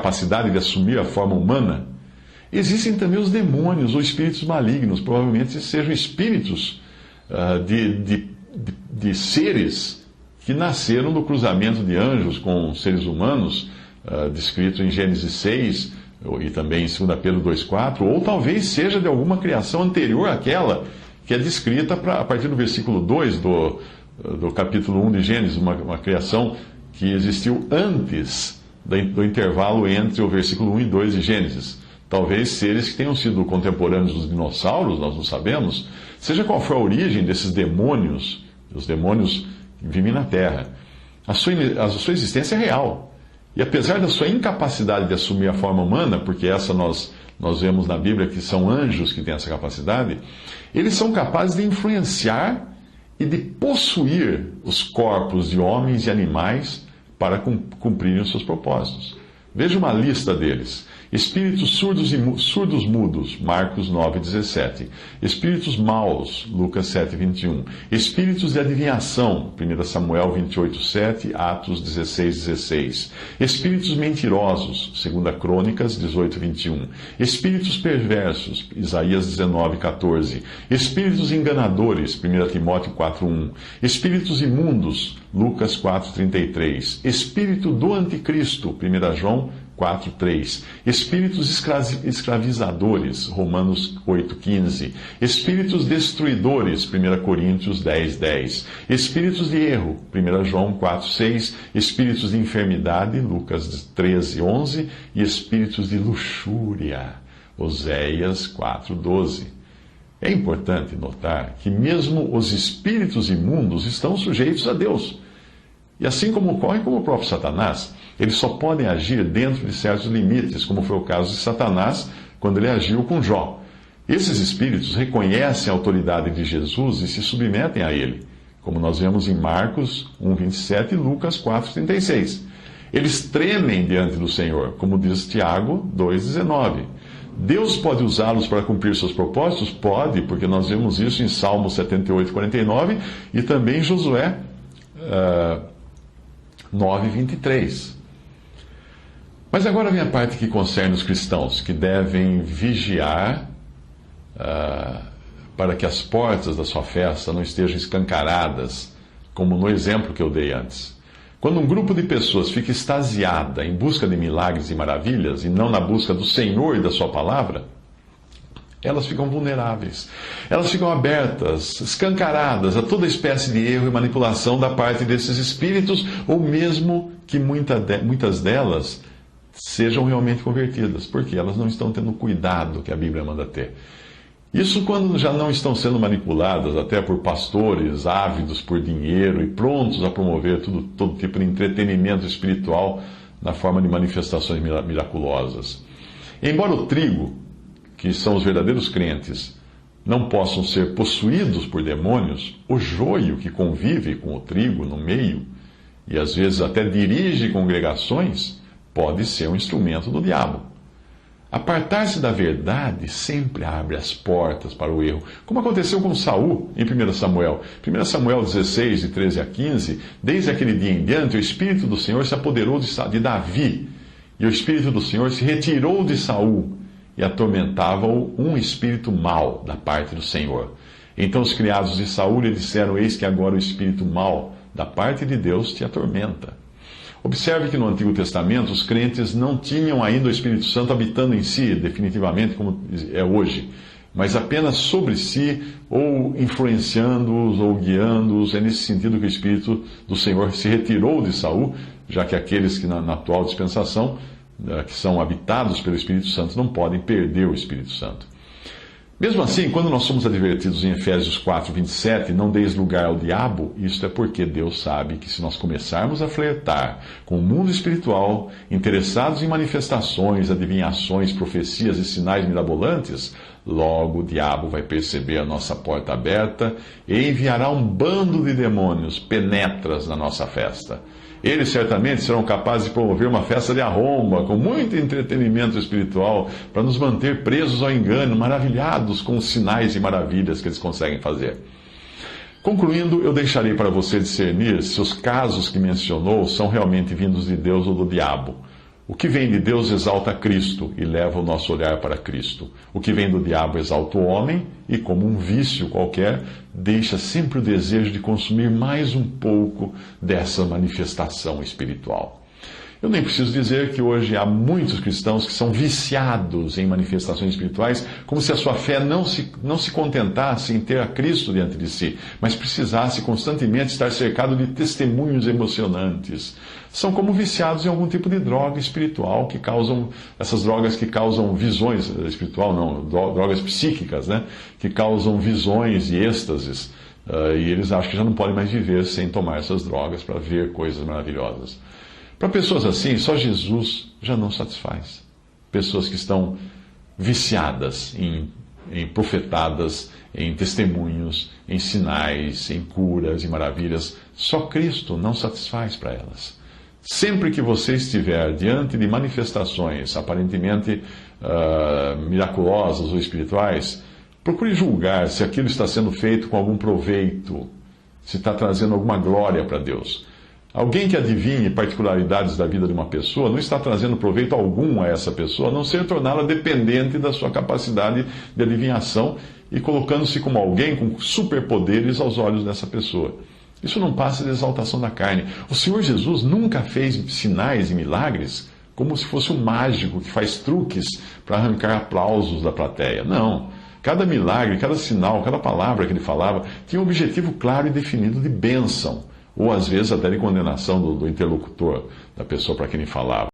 capacidade de assumir a forma humana, existem também os demônios ou espíritos malignos. Provavelmente sejam espíritos de seres que nasceram do cruzamento de anjos com seres humanos, descrito em Gênesis 6 e também em 2 Pedro 2,4, ou talvez seja de alguma criação anterior àquela que é descrita a partir do versículo 2 do capítulo 1 de Gênesis, uma criação que existiu antes do intervalo entre o versículo 1 e 2 de Gênesis. Talvez seres que tenham sido contemporâneos dos dinossauros, nós não sabemos. Seja qual for a origem desses demônios, os demônios que vivem na Terra, a sua existência é real. E apesar da sua incapacidade de assumir a forma humana, porque essa nós vemos na Bíblia que são anjos que têm essa capacidade, eles são capazes de influenciar e de possuir os corpos de homens e animais para cumprirem os seus propósitos. Veja uma lista deles. Espíritos surdos mudos, Marcos 9,17. Espíritos maus, Lucas 7,21. Espíritos de adivinhação, 1 Samuel 28,7, Atos 16,16. Espíritos mentirosos, 2 Crônicas 18,21. Espíritos perversos, Isaías 19,14. Espíritos enganadores, 1 Timóteo 4,1. Espíritos imundos, Lucas 4,33. Espírito do anticristo, 1 João 4,3. Espíritos escravizadores, Romanos 8,15. Espíritos destruidores, 1 Coríntios 10,10. Espíritos de erro, 1 João 4,6. Espíritos de enfermidade, Lucas 13,11. E espíritos de luxúria, Oséias 4,12. É importante notar que mesmo os espíritos imundos estão sujeitos a Deus. E assim como ocorre com o próprio Satanás, eles só podem agir dentro de certos limites, como foi o caso de Satanás quando ele agiu com Jó. Esses espíritos reconhecem a autoridade de Jesus e se submetem a ele, como nós vemos em Marcos 1,27 e Lucas 4,36. Eles tremem diante do Senhor, como diz Tiago 2,19. Deus pode usá-los para cumprir seus propósitos? Pode, porque nós vemos isso em Salmo 78,49 e também em Josué 9,23. Mas agora vem a parte que concerne os cristãos, que devem vigiar para que as portas da sua festa não estejam escancaradas, como no exemplo que eu dei antes. Quando um grupo de pessoas fica extasiada em busca de milagres e maravilhas, e não na busca do Senhor e da sua palavra, elas ficam vulneráveis. Elas ficam abertas, escancaradas a toda espécie de erro e manipulação da parte desses espíritos, ou mesmo que muitas delas sejam realmente convertidas, porque elas não estão tendo o cuidado que a Bíblia manda ter. Isso quando já não estão sendo manipuladas até por pastores ávidos por dinheiro e prontos a promover todo tipo de entretenimento espiritual na forma de manifestações miraculosas. Embora o trigo, que são os verdadeiros crentes, não possam ser possuídos por demônios, o joio que convive com o trigo no meio, e às vezes até dirige congregações, pode ser um instrumento do diabo. Apartar-se da verdade sempre abre as portas para o erro, como aconteceu com Saul em 1 Samuel. 1 Samuel 16, de 13 a 15, desde aquele dia em diante, o Espírito do Senhor se apoderou de Davi, e o Espírito do Senhor se retirou de Saul, e atormentava-o um espírito mau da parte do Senhor. Então os criados de Saul lhe disseram: eis que agora o espírito mau da parte de Deus te atormenta. Observe que no Antigo Testamento os crentes não tinham ainda o Espírito Santo habitando em si, definitivamente, como é hoje, mas apenas sobre si, ou influenciando-os, ou guiando-os. É nesse sentido que o Espírito do Senhor se retirou de Saul, já que aqueles que na atual dispensação, que são habitados pelo Espírito Santo, não podem perder o Espírito Santo. Mesmo assim, quando nós somos advertidos em Efésios 4:27, não deis lugar ao diabo, isto é porque Deus sabe que se nós começarmos a flertar com o mundo espiritual, interessados em manifestações, adivinhações, profecias e sinais mirabolantes, logo o diabo vai perceber a nossa porta aberta e enviará um bando de demônios penetras na nossa festa. Eles certamente serão capazes de promover uma festa de arromba, com muito entretenimento espiritual, para nos manter presos ao engano, maravilhados com os sinais e maravilhas que eles conseguem fazer. Concluindo, eu deixarei para você discernir se os casos que mencionou são realmente vindos de Deus ou do diabo. O que vem de Deus exalta Cristo e leva o nosso olhar para Cristo. O que vem do diabo exalta o homem e, como um vício qualquer, deixa sempre o desejo de consumir mais um pouco dessa manifestação espiritual. Eu nem preciso dizer que hoje há muitos cristãos que são viciados em manifestações espirituais, como se a sua fé não se contentasse em ter a Cristo diante de si, mas precisasse constantemente estar cercado de testemunhos emocionantes. São como viciados em algum tipo de droga espiritual que causam, essas drogas que causam visões, espiritual não, drogas psíquicas, né? Que causam visões e êxtases. E eles acham que já não podem mais viver sem tomar essas drogas para ver coisas maravilhosas. Para pessoas assim, só Jesus já não satisfaz. Pessoas que estão viciadas em profetadas, em testemunhos, em sinais, em curas e maravilhas, só Cristo não satisfaz para elas. Sempre que você estiver diante de manifestações aparentemente miraculosas ou espirituais, procure julgar se aquilo está sendo feito com algum proveito, se está trazendo alguma glória para Deus. Alguém que adivinhe particularidades da vida de uma pessoa não está trazendo proveito algum a essa pessoa, a não ser torná-la dependente da sua capacidade de adivinhação e colocando-se como alguém com superpoderes aos olhos dessa pessoa. Isso não passa de exaltação da carne. O Senhor Jesus nunca fez sinais e milagres como se fosse um mágico que faz truques para arrancar aplausos da plateia. Não. Cada milagre, cada sinal, cada palavra que ele falava tinha um objetivo claro e definido de bênção, ou às vezes até de condenação do interlocutor, da pessoa para quem ele falava.